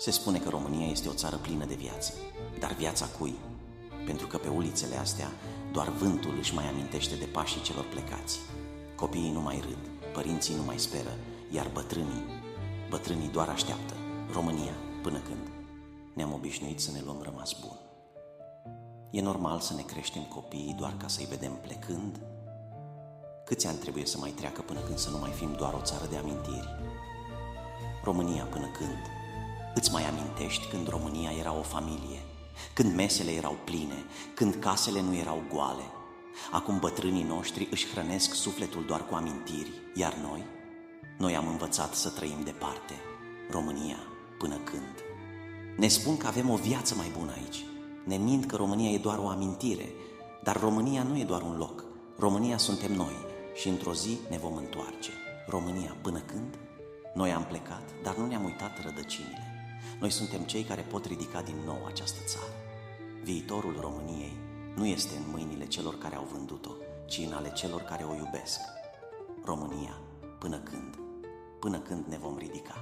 Se spune că România este o țară plină de viață. Dar viața cui? Pentru că pe ulițele astea doar vântul își mai amintește de pașii celor plecați. Copiii nu mai râd, părinții nu mai speră, iar bătrânii doar așteaptă. România, până când? Ne-am obișnuit să ne luăm rămas bun. E normal să ne creștem copiii doar ca să-i vedem plecând? Câți ani trebuie să mai treacă până când să nu mai fim doar o țară de amintiri? România, până când? Îți mai amintești când România era o familie? Când mesele erau pline, când casele nu erau goale? Acum bătrânii noștri își hrănesc sufletul doar cu amintiri, iar noi am învățat să trăim departe. România, până când? Ne spun că avem o viață mai bună aici. Ne mint că România e doar o amintire, dar România nu e doar un loc. România suntem noi și într-o zi ne vom întoarce. România, până când? Noi am plecat, dar nu ne-am uitat rădăcinile. Noi suntem cei care pot ridica din nou această țară. Viitorul României nu este în mâinile celor care au vândut-o, ci în ale celor care o iubesc. România, până când? Până când ne vom ridica?